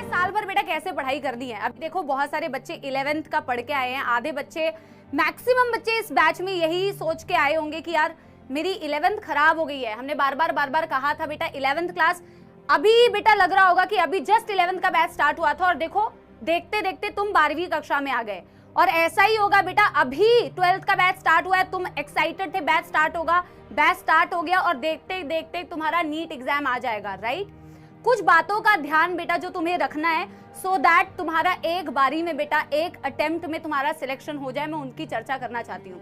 साल भर बेटा कैसे पढ़ाई कर दी है। अब देखो बहुत सारे बच्चे 11th का पढ़ के आए हैं, आधे बच्चे, मैक्सिमम बच्चे इस बैच में यही सोच के आए होंगे कि यार मेरी 11th खराब हो गई है। हमने बार बार कहा था बेटा 11th क्लास, अभी बेटा लग रहा होगा कि अभी जस्ट 11th का बैच स्टार्ट हुआ था और देखो देखते देखते तुम 12वीं कक्षा में आ गए। और ऐसा ही होगा बेटा, अभी 12th का बैच स्टार्ट हुआ है, तुम एक्साइटेड थे बैच स्टार्ट होगा, बैच स्टार्ट हो गया और देखते देखते तुम्हारा नीट एग्जाम आ जाएगा, राइट। कुछ बातों का ध्यान बेटा जो तुम्हें रखना है सो दैट तुम्हारा एक बारी में बेटा, एक अटेम्प्ट में तुम्हारा सिलेक्शन हो जाए, मैं उनकी चर्चा करना चाहती हूँ।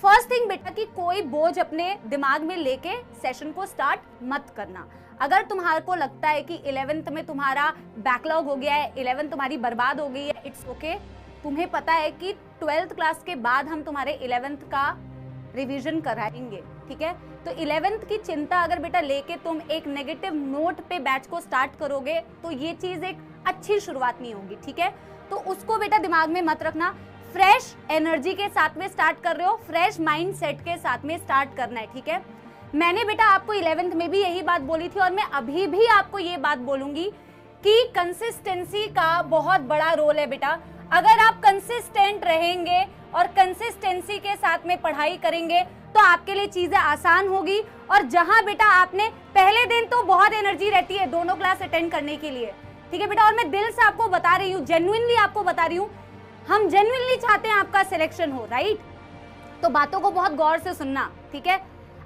फर्स्ट थिंग बेटा कि कोई बोझ अपने दिमाग में लेके सेशन को स्टार्ट मत करना। अगर तुम्हारे को लगता है कि 11th में तुम्हारा बैकलॉग हो गया है, 11th तुम्हारी बर्बाद हो गई है, इट्स ओके। तुम्हें पता है कि 12th क्लास के बाद हम तुम्हारे 11th का रिवीजन कराएंगे, ठीक है। तो 11th की चिंता अगर बेटा लेके तुम एक नेगेटिव नोट पे बैच को स्टार्ट करोगे तो ये चीज एक अच्छी शुरुआत नहीं होगी, ठीक है। तो उसको बेटा दिमाग में मत रखना। फ्रेश एनर्जी के साथ में स्टार्ट कर रहे हो, फ्रेश माइंड सेट के साथ में स्टार्ट करना है, ठीक है। मैंने बेटा आपको 11th में भी यही बात बोली थी और मैं अभी भी आपको ये बात बोलूंगी कि कंसिस्टेंसी का बहुत बड़ा रोल है बेटा। अगर आप कंसिस्टेंट रहेंगे और कंसिस्टेंसी के साथ में पढ़ाई करेंगे तो आपके लिए चीजें आसान होगी। और जहां बेटा आपने पहले दिन तो बहुत एनर्जी रहती है दोनों क्लास अटेंड करने के लिए, ठीक है बेटा। और मैं दिल से आपको बता रही हूँ, जेन्युइनली आपको बता रही हूँ, हम जेन्युइनली चाहते हैं आपका सिलेक्शन हो, राइट। तो बातों को बहुत गौर से सुनना, ठीक है।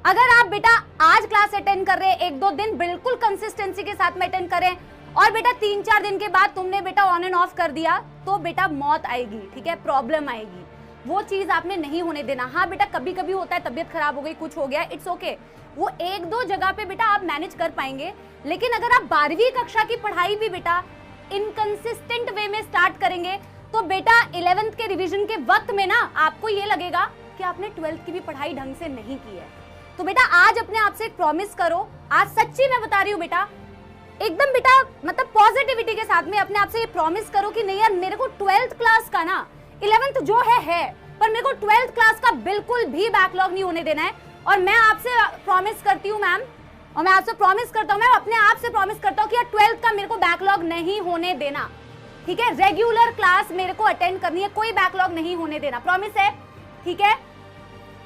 अगर आप बेटा आज क्लास अटेंड कर रहे हैं, 1-2 दिन बिल्कुल कंसिस्टेंसी के साथ में अटेंड करें और बेटा 3-4 दिन के बाद तुमने बेटा ऑन एंड ऑफ कर दिया तो बेटा मौत आएगी, ठीक है, प्रॉब्लम आएगी। वो चीज आपने नहीं होने देना। हाँ बेटा कभी कभी होता है, तबीयत खराब हो गई, कुछ हो गया, इट्स ओके। वो 1-2 जगह पे बेटा आप मैनेज कर पाएंगे। लेकिन अगर आप 12वीं कक्षा की पढ़ाई भी बेटा इनकंसिस्टेंट वे में स्टार्ट करेंगे तो बेटा 11th के रिवीजन के वक्त में ना आपको ये लगेगा कि आपने 12th की भी पढ़ाई ढंग से नहीं की है। तो बेटा आज अपने आप से एक प्रॉमिस करो, आज सच्ची मैं बता रही हूँ बेटा, एकदम बेटा मतलब पॉजिटिविटी के साथ में अपने आप से ये प्रॉमिस करो कि नहीं यार मेरे को 12th क्लास का ना 11th जो है पर मेरे को 12th क्लास का बिल्कुल भी बैकलॉग नहीं होने देना है। और मैं आपसे प्रॉमिस करती हूँ मैम, और मैं आपसे प्रॉमिस करता हूँ, मैं अपने आप से प्रॉमिस करता हूँ कि यार 12th का मेरे को बैकलॉग नहीं होने देना, ठीक है। रेगुलर क्लास मेरे को अटेंड करनी है, कोई बैकलॉग नहीं होने देना, प्रॉमिस है, ठीक है।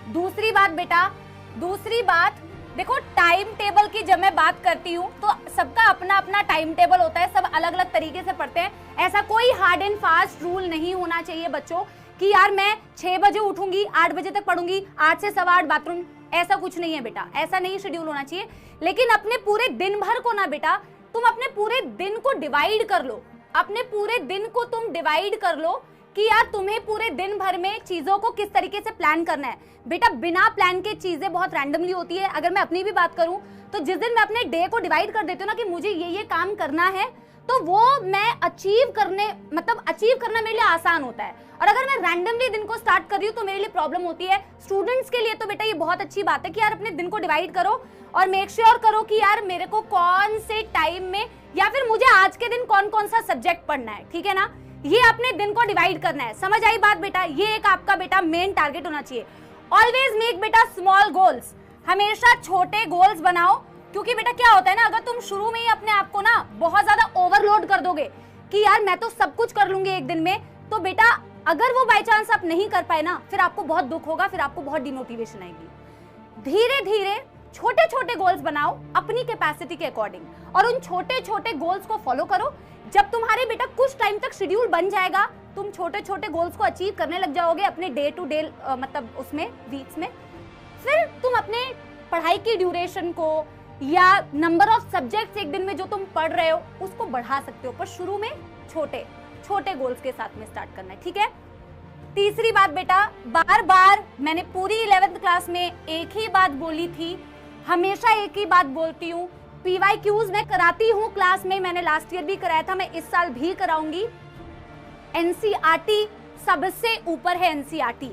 दूसरी बात बेटा, दूसरी बात देखो, टाइम टेबल की जब मैं बात करती हूँ तो सबका अपना अपना टाइम टेबल होता है, सब अलग अलग तरीके से पढ़ते हैं। ऐसा कोई हार्ड एंड फास्ट रूल नहीं होना चाहिए बच्चों कि यार मैं 6 बजे उठूंगी, 8 बजे तक पढ़ूंगी, 8 से 8:15 बाथरूम, ऐसा कुछ नहीं है बेटा, ऐसा नहीं शेड्यूल होना चाहिए। लेकिन अपने पूरे दिन भर को ना बेटा तुम अपने पूरे दिन को डिवाइड कर लो, अपने पूरे दिन को तुम डिवाइड कर लो कि यार तुम्हें पूरे दिन भर में चीजों को किस तरीके से प्लान करना है। बेटा बिना प्लान के चीजें बहुत रैंडमली होती है। अगर मैं अपनी भी बात करूं तो जिस दिन मैं अपने डे को डिवाइड कर देती हूँ ना कि मुझे ये काम करना है तो वो मैं अचीव करना मेरे लिए आसान होता है। और अगर मैं रैंडमली दिन को स्टार्ट कर रही हूँ तो मेरे लिए प्रॉब्लम होती है। स्टूडेंट्स के लिए तो बेटा ये बहुत अच्छी बात है कि यार अपने दिन को डिवाइड करो और मेक श्योर करो कि यार मेरे को कौन से टाइम में या फिर मुझे आज के दिन कौन कौन सा सब्जेक्ट पढ़ना है, ठीक है ना। ये अपने दिन को डिवाइड करना है, समझ आई बात बेटा। ये एक आपका बेटा मेन टारगेट होना चाहिए। ऑलवेज मेक बेटा स्मॉल गोल्स, हमेशा छोटे गोल्स बनाओ। क्योंकि बेटा क्या होता है ना, अगर तुम शुरू में ही अपने आप को ना बहुत ज्यादा ओवरलोड कर दोगे कि यार मैं तो सब कुछ कर लूंगी एक दिन में, तो बेटा अगर वो बाय चांस आप नहीं कर पाए ना फिर आपको बहुत दुख होगा, फिर आपको बहुत डिमोटिवेशन आएगी। धीरे धीरे छोटे छोटे गोल्स बनाओ अपनी कैपेसिटी के अकॉर्डिंग और उन छोटे छोटे गोल्स को फॉलो करो। जब तुम्हारे बेटा कुछ टाइम तक शेड्यूल बन जाएगा, तुम छोटे छोटे गोल्स को अचीव करने लग जाओगे अपने डे टू डे मतलब उसमें वीक्स में, फिर तुम अपने पढ़ाई की ड्यूरेशन को या नंबर ऑफ सब्जेक्ट्स एक दिन में जो तुम पढ़ रहे हो उसको बढ़ा सकते हो, पर शुरू में छोटे छोटे गोल्स के साथ में स्टार्ट करना है, ठीक है। तीसरी बात बेटा, बार बार मैंने पूरी 11th क्लास में एक ही बात बोली थी, हमेशा एक ही बात बोलती हूँ। PYQs मैं कराती हूँ क्लास में, मैंने लास्ट ईयर भी कराया था, मैं इस साल भी कराऊंगी। NCERT सबसे ऊपर है NCERT।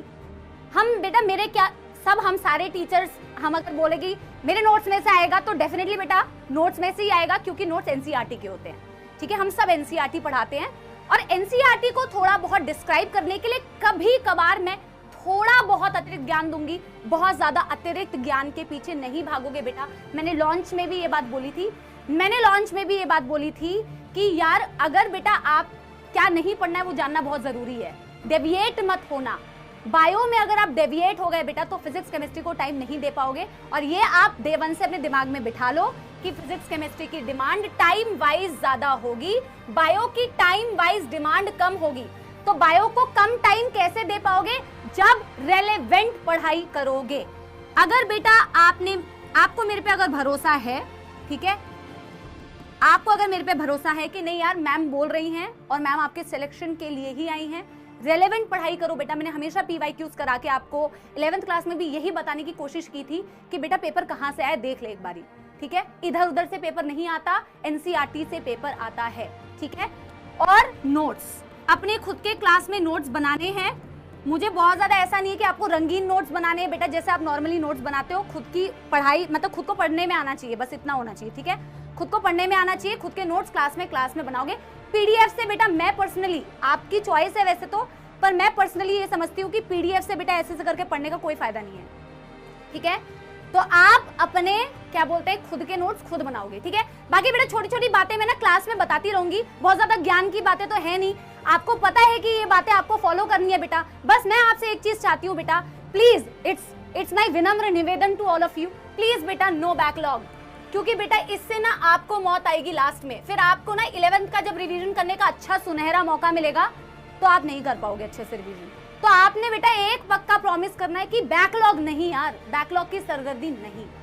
हम बेटा मेरे क्या सब हम सारे टीचर्स हम अगर बोलेगी मेरे नोट्स में से आएगा तो डेफिनेटली बेटा नोट्स में से ही आएगा क्योंकि नोट्स NCERT के होते हैं, ठीक है। हम सब NCERT पढ़ाते हैं और NCERT को थोड़ा बहुत डिस्क्राइब करने के लिए कभी कभार मैं थोड़ा बहुत अतिरिक्त ज्ञान दूंगी, बहुत ज्यादा अतिरिक्त ज्ञान के पीछे नहीं भागोगे बेटा। मैंने लॉन्च में भी ये बात बोली थी मैंने लॉन्च में भी ये बात बोली थी कि यार अगर बेटा आप क्या नहीं पढ़ना है वो जानना बहुत जरूरी है, डेविएट मत होना। बायो में अगर आप डेविएट हो गए बेटा तो फिजिक्स केमिस्ट्री को टाइम नहीं दे पाओगे, और ये आप डे 1 से अपने दिमाग में बिठा लो कि फिजिक्स केमिस्ट्री की डिमांड टाइम वाइज ज्यादा होगी, बायो की टाइम वाइज डिमांड कम होगी। तो बायो को कम टाइम कैसे दे पाओगे? जब रेलेवेंट पढ़ाई करोगे। अगर बेटा आपको मेरे पे अगर भरोसा है, ठीक है, आपको अगर मेरे पे भरोसा है कि नहीं यार मैम बोल रही हैं और मैम आपके सिलेक्शन के लिए ही आई हैं, रेलेवेंट पढ़ाई करो बेटा। मैंने हमेशा PYQs करा के आपको 11th क्लास में भी यही बताने की कोशिश की थी कि बेटा पेपर कहां से आए देख ले एक बारी, ठीक है। इधर उधर से पेपर नहीं आता, NCERT से पेपर आता है, ठीक है। और नोट्स, अपने खुद के क्लास में नोट्स बनाने हैं। मुझे बहुत ज्यादा ऐसा नहीं है कि आपको रंगीन नोट्स बनाने हैं बेटा, जैसे आप नॉर्मली नोट्स बनाते हो। खुद की पढ़ाई मतलब खुद को पढ़ने में आना चाहिए, बस इतना होना चाहिए, ठीक है। खुद को पढ़ने में आना चाहिए, खुद के नोट्स क्लास में बनाओगे। PDF से बेटा मैं पर्सनली, आपकी चॉइस है वैसे तो, पर मैं पर्सनली ये समझती हूँ कि PDF से बेटा ऐसे करके पढ़ने का कोई फायदा नहीं है, ठीक है। तो आप अपने क्या बोलते हैं खुद के नोट्स खुद बनाओगे, ठीक है। बाकी बेटा छोटी छोटी बातें मैं ना क्लास में बताती रहूंगी, बहुत ज्यादा ज्ञान की बातें तो है नहीं, आपको पता है कि ये बातें आपको फॉलो करनी है बेटा। बस मैं आपसे एक चीज चाहती हूँ बेटा, प्लीज इट्स माय विनम्र निवेदन to all of you, please बेटा नो बैकलॉग, क्योंकि बेटा इससे ना आपको मौत आएगी लास्ट में। फिर आपको ना 11th का जब रिवीजन करने का अच्छा सुनहरा मौका मिलेगा तो आप नहीं कर पाओगे अच्छे से रिवीजन। तो आपने बेटा एक पक्का प्रॉमिस करना है कि बैकलॉग नहीं यार, बैकलॉग की सरगर्दी नहीं।